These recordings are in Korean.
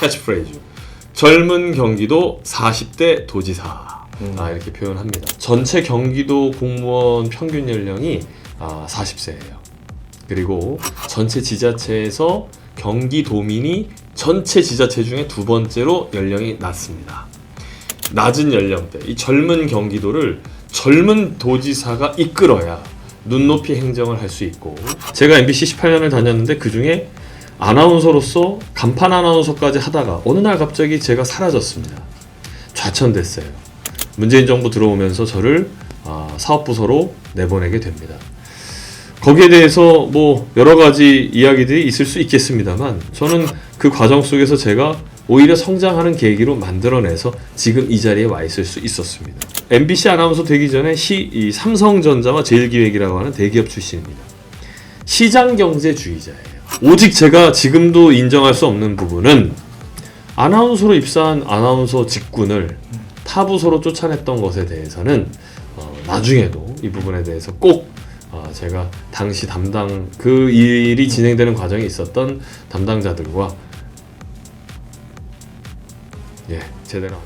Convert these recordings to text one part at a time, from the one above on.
캐치프레이즈. 젊은 경기도 40대 도지사. 이렇게 표현합니다. 전체 경기도 공무원 평균 연령이 40세예요. 그리고 전체 지자체에서 경기도민이 전체 지자체 중에 두 번째로 연령이 낮습니다. 낮은 연령대, 이 젊은 경기도를 젊은 도지사가 이끌어야 눈높이 행정을 할 수 있고, 제가 MBC 18년을 다녔는데 그 중에 아나운서로서 간판 아나운서까지 하다가 어느 날 갑자기 제가 사라졌습니다. 좌천됐어요. 문재인 정부 들어오면서 저를 사업부서로 내보내게 됩니다. 거기에 대해서 뭐 여러 가지 이야기들이 있을 수 있겠습니다만, 저는 그 과정 속에서 제가 오히려 성장하는 계기로 만들어내서 지금 이 자리에 와 있을 수 있었습니다. MBC 아나운서 되기 전에 이 삼성전자와 제일기획이라고 하는 대기업 출신입니다. 시장경제주의자예요. 오직 제가 지금도 인정할 수 없는 부분은 아나운서로 입사한 아나운서 직군을 타부서로 쫓아냈던 것에 대해서는 나중에도 이 부분에 대해서 꼭 제가 당시 그 일이 진행되는 과정에 있었던 담당자들과 제대로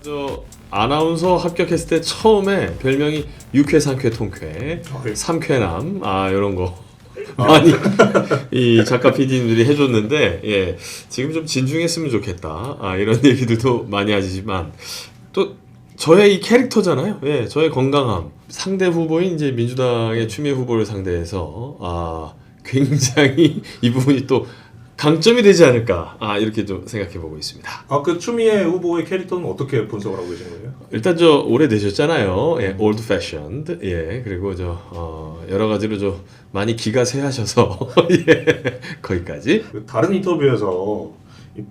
저 아나운서 합격했을 때 처음에 별명이 육회 상쾌 통쾌 삼쾌남 이런 거 많이 이 작가 PD님들이 해줬는데 지금 좀 진중했으면 좋겠다 이런 얘기들도 많이 하시지만 또 저의 이 캐릭터잖아요. 저의 건강함, 상대 후보인 이제 민주당의 추미애 후보를 상대해서 굉장히 이 부분이 또 강점이 되지 않을까 이렇게 좀 생각해 보고 있습니다. 그 추미애 후보의 캐릭터는 어떻게 분석을 하고 계신 거예요? 일단 오래 되셨잖아요. old fashioned. 그리고 여러 가지로 많이 기가 세하셔서 거기까지. 다른 인터뷰에서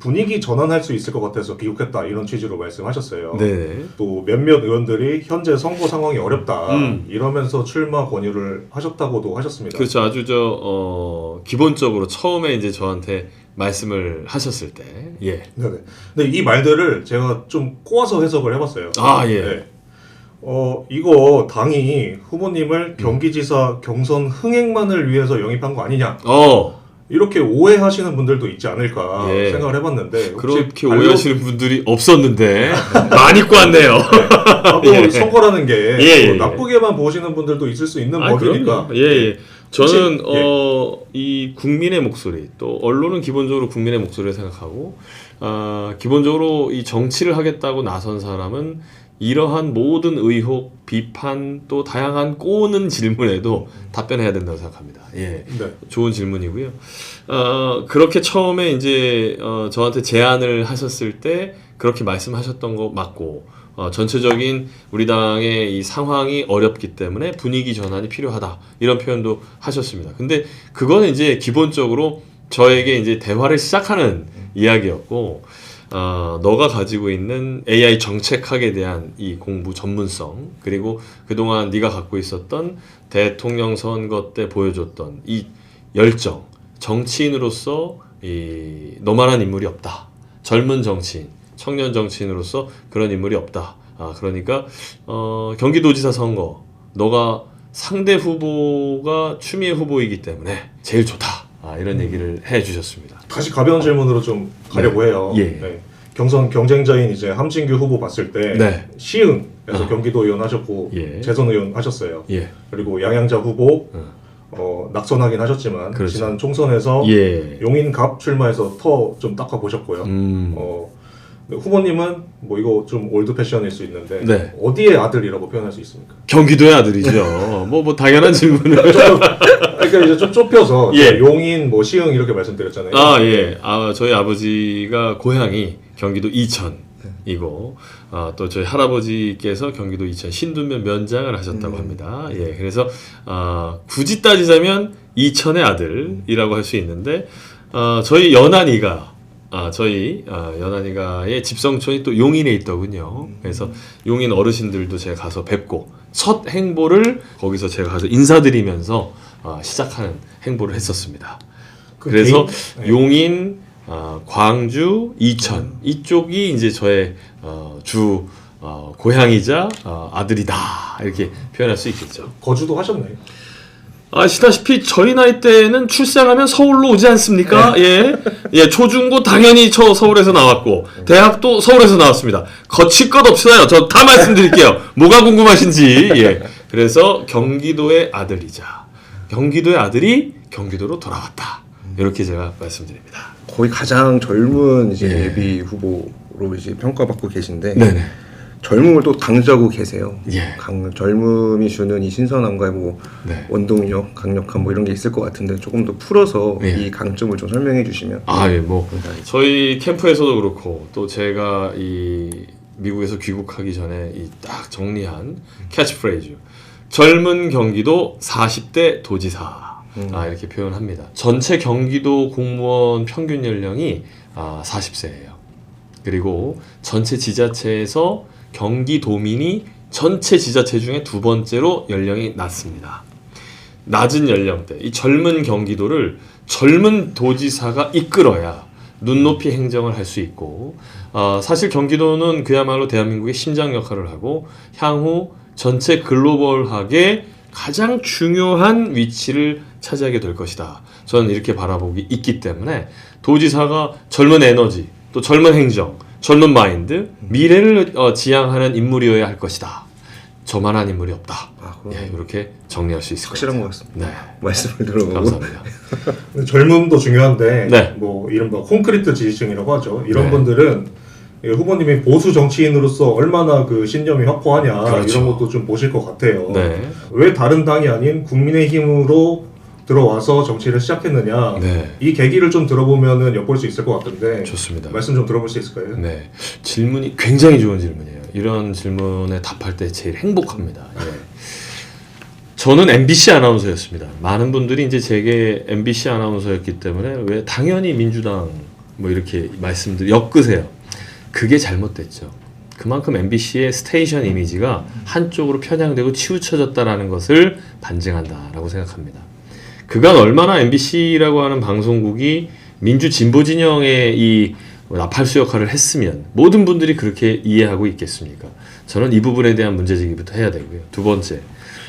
분위기 전환할 수 있을 것 같아서 귀국했다 이런 취지로 말씀하셨어요. 네. 또 몇몇 의원들이 현재 선거 상황이 어렵다 이러면서 출마 권유를 하셨다고도 하셨습니다. 그렇죠. 아주 기본적으로 처음에 이제 저한테 말씀을 하셨을 때, 네네. 근데 이 말들을 제가 좀 꼬아서 해석을 해봤어요. 이거 당이 후보님을 경기지사 경선 흥행만을 위해서 영입한 거 아니냐? 이렇게 오해하시는 분들도 있지 않을까 생각을 해봤는데, 그렇게 오해하시는 분들이 없었는데 많이 꼬았네요. 선거라는 게 나쁘게만 보시는 분들도 있을 수 있는 법이니까. 저는 이 국민의 목소리, 또 언론은 기본적으로 국민의 목소리를 생각하고 기본적으로 이 정치를 하겠다고 나선 사람은 이러한 모든 의혹, 비판, 또 다양한 꼬는 질문에도 답변해야 된다고 생각합니다. 좋은 질문이고요. 그렇게 처음에 이제 저한테 제안을 하셨을 때 그렇게 말씀하셨던 거 맞고, 전체적인 우리 당의 이 상황이 어렵기 때문에 분위기 전환이 필요하다 이런 표현도 하셨습니다. 근데 그거는 이제 기본적으로 저에게 이제 대화를 시작하는 이야기였고, 너가 가지고 있는 AI 정책학에 대한 이 공부 전문성, 그리고 그동안 네가 갖고 있었던 대통령 선거 때 보여줬던 이 열정, 정치인으로서 너만한 인물이 없다. 젊은 정치인, 청년 정치인으로서 그런 인물이 없다. 그러니까 경기도지사 선거 너가 상대 후보가 추미애 후보이기 때문에 제일 좋다. 이런 얘기를 해주셨습니다. 다시 가벼운 질문으로 좀 가려고 해요. 경선 경쟁자인 이제 함진규 후보 봤을 때 시흥에서 경기도 의원 하셨고 재선 의원 하셨어요. 그리고 양양자 후보 낙선하긴 하셨지만 지난 총선에서 용인갑 출마해서 터 좀 닦아 보셨고요. 후보님은 뭐 이거 좀 올드 패션일 수 있는데 어디의 아들이라고 표현할 수 있습니까? 경기도의 아들이죠. 뭐 당연한 질문을. 그러니까 이제 좀 좁혀서 용인, 뭐 시흥 이렇게 말씀드렸잖아요. 저희 아버지가 고향이 경기도 이천이고, 또 저희 할아버지께서 경기도 이천 신둔면 면장을 하셨다고 합니다. 그래서 굳이 따지자면 이천의 아들이라고 할 수 있는데, 저희 연한이가 연한이가의 집성촌이 또 용인에 있더군요. 그래서 용인 어르신들도 제가 가서 뵙고 첫 행보를 거기서 제가 가서 인사드리면서 시작하는 행보를 했었습니다. 그래서 용인, 광주, 이천 이쪽이 이제 저의 고향이자 아들이다 이렇게 표현할 수 있겠죠. 거주도 하셨나요? 아시다시피 저희 나이 때는 출생하면 서울로 오지 않습니까? 예, 초중고 당연히 서울에서 나왔고 대학도 서울에서 나왔습니다. 거칠 것 없어요. 저 다 말씀드릴게요. 뭐가 궁금하신지. 예. 그래서 경기도의 아들이자 경기도의 아들이 경기도로 돌아왔다. 이렇게 제가 말씀드립니다. 거의 가장 젊은 이제 예비 후보로 이제 평가받고 계신데 네네. 젊음을 또 강조하고 계세요. 예. 젊음이 주는 이 신선함과 뭐 원동력, 강력함 뭐 이런 게 있을 것 같은데 조금 더 풀어서 이 강점을 좀 설명해 주시면. 뭐 저희 캠프에서도 그렇고 또 제가 이 미국에서 귀국하기 전에 이 딱 정리한 캐치프레이즈 젊은 경기도 40대 도지사 이렇게 표현합니다. 전체 경기도 공무원 평균 연령이 40세예요. 그리고 전체 지자체에서 경기도민이 전체 지자체 중에 두 번째로 연령이 낮습니다. 낮은 연령대, 이 젊은 경기도를 젊은 도지사가 이끌어야 눈높이 행정을 할 수 있고 사실 경기도는 그야말로 대한민국의 심장 역할을 하고 향후 전체 글로벌하게 가장 중요한 위치를 차지하게 될 것이다. 저는 이렇게 바라보기 있기 때문에 도지사가 젊은 에너지, 또 젊은 행정, 젊은 마인드, 미래를 지향하는 인물이어야 할 것이다. 저만한 인물이 없다. 이렇게 정리할 수 있을 것 같아요. 확실한 것 같습니다. 네. 말씀을 들어보고. 감사합니다. 젊음도 중요한데 뭐 이른바 콘크리트 지지층이라고 하죠. 이런 분들은 후보님이 보수 정치인으로서 얼마나 그 신념이 확고하냐 그렇죠. 이런 것도 좀 보실 것 같아요. 왜 다른 당이 아닌 국민의힘으로 들어와서 정치를 시작했느냐 이 계기를 좀 들어보면은 엿볼 수 있을 것 같은데 좋습니다. 말씀 좀 들어볼 수 있을까요? 네, 질문이 굉장히 좋은 질문이에요. 이런 질문에 답할 때 제일 행복합니다. 저는 MBC 아나운서였습니다. 많은 분들이 이제 제게 MBC 아나운서였기 때문에 왜 당연히 민주당 뭐 이렇게 엮으세요. 그게 잘못됐죠. 그만큼 MBC의 스테이션 이미지가 한쪽으로 편향되고 치우쳐졌다라는 것을 반증한다라고 생각합니다. 그간 얼마나 MBC라고 하는 방송국이 민주 진보 진영의 이 나팔수 역할을 했으면 모든 분들이 그렇게 이해하고 있겠습니까? 저는 이 부분에 대한 문제제기부터 해야 되고요. 두 번째,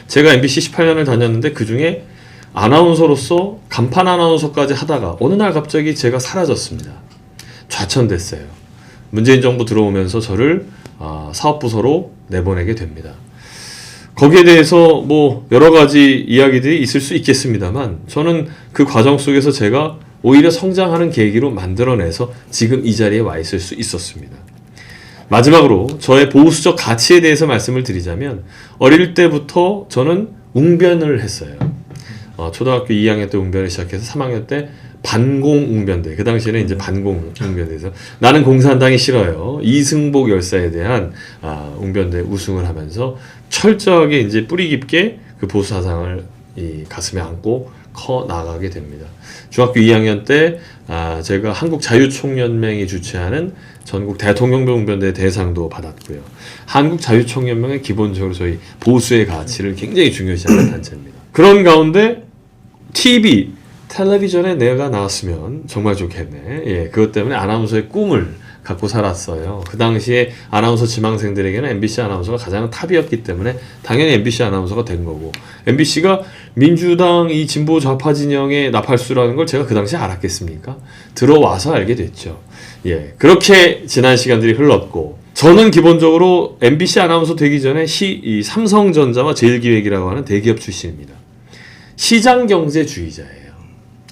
제가 MBC 18년을 다녔는데 그중에 아나운서로서 간판 아나운서까지 하다가 어느 날 갑자기 제가 사라졌습니다. 좌천됐어요. 문재인 정부 들어오면서 저를 사업부서로 내보내게 됩니다. 거기에 대해서 뭐 여러 가지 이야기들이 있을 수 있겠습니다만 저는 그 과정 속에서 제가 오히려 성장하는 계기로 만들어내서 지금 이 자리에 와 있을 수 있었습니다. 마지막으로 저의 보수적 가치에 대해서 말씀을 드리자면 어릴 때부터 저는 웅변을 했어요. 초등학교 2학년 때 웅변을 시작해서 3학년 때 반공 웅변대, 그 당시에는 이제 반공 웅변대에서 나는 공산당이 싫어요. 이승복 열사에 대한 웅변대 우승을 하면서 철저하게 이제 뿌리 깊게 그 보수 사상을 이 가슴에 안고 커 나가게 됩니다. 중학교 2학년 때 제가 한국자유총연맹이 주최하는 전국 대통령배 웅변대 대상도 받았고요. 한국자유총연맹은 기본적으로 저희 보수의 가치를 굉장히 중요시하는 단체입니다. 그런 가운데 텔레비전에 내가 나왔으면 정말 좋겠네. 그것 때문에 아나운서의 꿈을 갖고 살았어요. 그 당시에 아나운서 지망생들에게는 MBC 아나운서가 가장 탑이었기 때문에 당연히 MBC 아나운서가 된 거고, MBC가 민주당 이 진보 좌파 진영의 나팔수라는 걸 제가 그 당시에 알았겠습니까? 들어와서 알게 됐죠. 그렇게 지난 시간들이 흘렀고, 저는 기본적으로 MBC 아나운서 되기 전에 이 삼성전자와 제일기획이라고 하는 대기업 출신입니다. 시장경제주의자예요.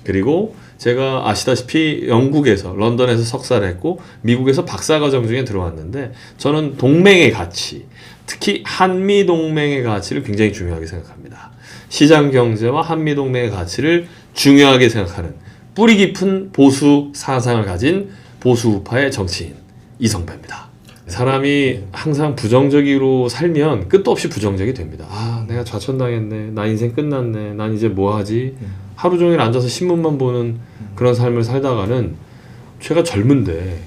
그리고 제가 아시다시피 영국에서 런던에서 석사를 했고 미국에서 박사과정 중에 들어왔는데 저는 동맹의 가치, 특히 한미동맹의 가치를 굉장히 중요하게 생각합니다. 시장경제와 한미동맹의 가치를 중요하게 생각하는 뿌리 깊은 보수 사상을 가진 보수 우파의 정치인 이성배입니다. 사람이 항상 부정적으로 살면 끝도 없이 부정적이 됩니다. 내가 좌천당했네. 나 인생 끝났네. 난 이제 뭐 하지? 하루 종일 앉아서 신문만 보는 그런 삶을 살다가는 제가 젊은데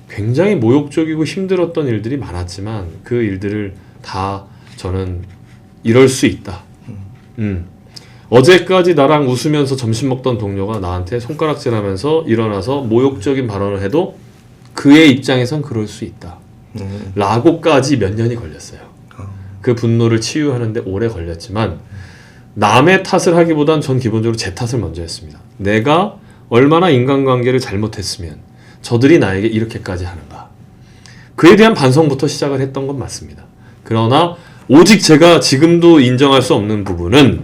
굉장히 모욕적이고 힘들었던 일들이 많았지만 그 일들을 다 저는 이럴 수 있다. 어제까지 나랑 웃으면서 점심 먹던 동료가 나한테 손가락질하면서 일어나서 모욕적인 발언을 해도 그의 입장에선 그럴 수 있다. 라고까지 몇 년이 걸렸어요. 그 분노를 치유하는데 오래 걸렸지만 남의 탓을 하기보단 전 기본적으로 제 탓을 먼저 했습니다. 내가 얼마나 인간관계를 잘못했으면 저들이 나에게 이렇게까지 하는가. 그에 대한 반성부터 시작을 했던 건 맞습니다. 그러나 오직 제가 지금도 인정할 수 없는 부분은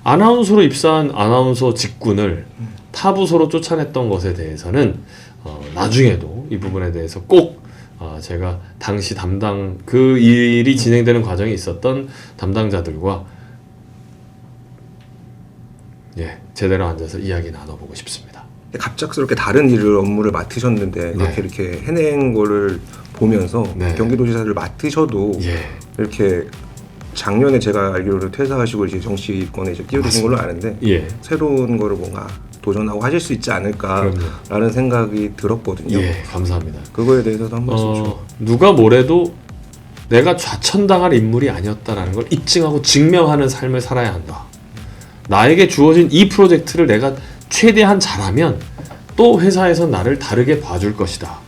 아나운서로 입사한 아나운서 직군을 타 부서로 쫓아냈던 것에 대해서는 나중에도 이 부분에 대해서 꼭 제가 당시 담당 그 일이 진행되는 과정에 있었던 담당자들과 제대로 앉아서 이야기 나눠보고 싶습니다. 갑작스럽게 다른 업무를 맡으셨는데 이렇게 해낸 거를 보면서 경기도지사를 맡으셔도 이렇게 작년에 제가 알기로는 퇴사하시고 이제 정치권에 이제 끼어드신 걸로 아는데 새로운 거를 뭔가 도전하고 하실 수 있지 않을까라는 생각이 들었거든요. 감사합니다. 그거에 대해서도 한 말씀 좀. 누가 뭐래도 내가 좌천당할 인물이 아니었다라는 걸 입증하고 증명하는 삶을 살아야 한다. 나에게 주어진 이 프로젝트를 내가 최대한 잘하면 또 회사에서 나를 다르게 봐줄 것이다.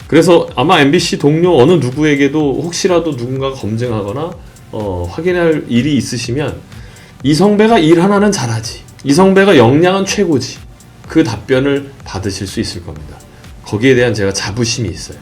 그래서 아마 MBC 동료 어느 누구에게도 혹시라도 누군가가 검증하거나 확인할 일이 있으시면 이성배가 일 하나는 잘하지, 이성배가 역량은 최고지, 그 답변을 받으실 수 있을 겁니다. 거기에 대한 제가 자부심이 있어요.